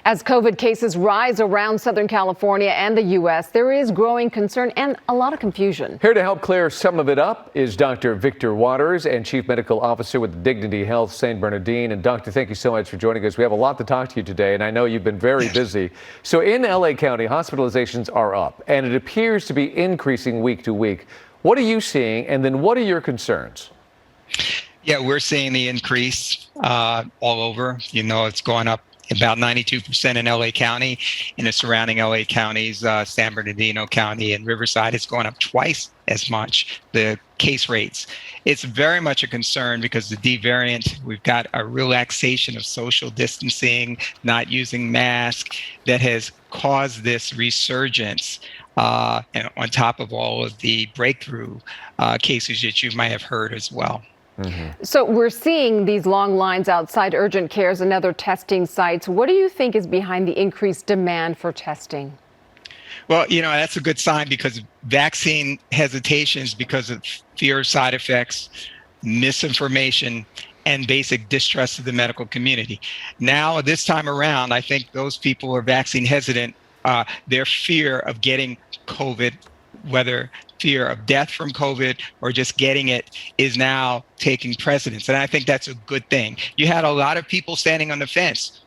As COVID cases rise around Southern California and the U.S., there is growing concern and a lot of confusion. Here to help clear some of it up is Dr. Victor Waters, and Chief Medical Officer with Dignity Health St. Bernardine. And Doctor, thank you so much for joining us. We have a lot to talk to you today, and I know you've been very busy. So in LA County, hospitalizations are up, and it appears to be increasing week to week. What are you seeing, and then what are your concerns? Yeah, we're seeing the increase all over. You know, it's going up about 92% in LA County. In the surrounding LA counties, San Bernardino County and Riverside, it's going up twice as much, the case rates. It's very much a concern because the D variant, we've got a relaxation of social distancing, not using masks, that has caused this resurgence. And on top of all of the breakthrough cases that you might have heard as well. Mm-hmm. So we're seeing these long lines outside urgent cares and other testing sites. What do you think is behind the increased demand for testing? Well, you know, that's a good sign because vaccine hesitations because of fear of side effects, misinformation, and basic distrust of the medical community. Now, this time around, I think those people who are vaccine hesitant, their fear of getting COVID, whether fear of death from COVID or just getting it, is now taking precedence. And I think that's a good thing. You had a lot of people standing on the fence,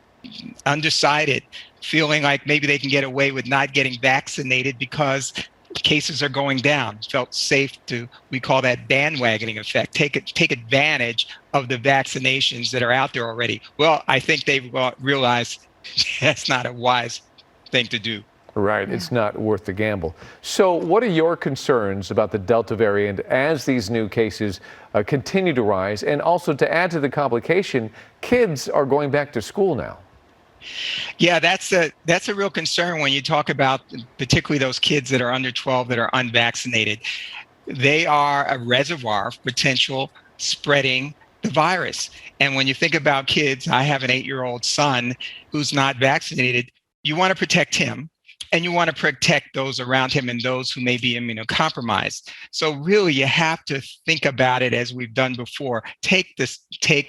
undecided, feeling like maybe they can get away with not getting vaccinated because cases are going down. Felt safe to, we call that bandwagoning effect, take advantage of the vaccinations that are out there already. Well, I think they've realized that's not a wise thing to do. Right. It's not worth the gamble. So what are your concerns about the Delta variant as these new cases continue to rise? And also, to add to the complication, kids are going back to school now. Yeah, that's a real concern when you talk about particularly those kids that are under 12 that are unvaccinated. They are a reservoir of potential spreading the virus. And when you think about kids, I have an 8-year-old son who's not vaccinated. You want to protect him. And you want to protect those around him and those who may be immunocompromised. So really, you have to think about it as we've done before. Take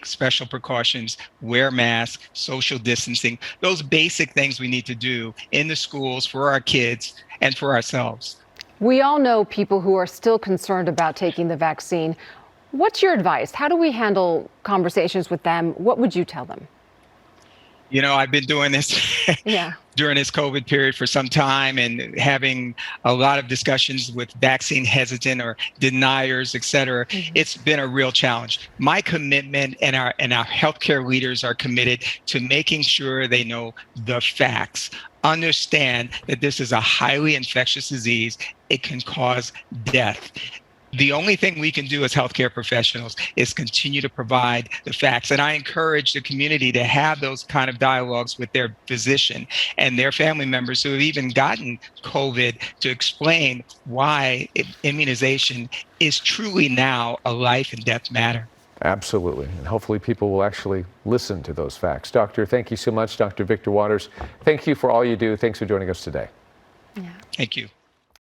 special precautions, wear masks, social distancing, those basic things we need to do in the schools for our kids and for ourselves. We all know people who are still concerned about taking the vaccine. What's your advice? How do we handle conversations with them? What would you tell them? You know, I've been doing this during this COVID period for some time and having a lot of discussions with vaccine hesitant or deniers, et cetera. Mm-hmm. It's been a real challenge. My commitment and our healthcare leaders are committed to making sure they know the facts, understand that this is a highly infectious disease. It can cause death. The only thing we can do as healthcare professionals is continue to provide the facts. And I encourage the community to have those kind of dialogues with their physician and their family members who have even gotten COVID to explain why immunization is truly now a life and death matter. Absolutely. And hopefully people will actually listen to those facts. Doctor, thank you so much. Dr. Victor Waters, thank you for all you do. Thanks for joining us today. Thank you.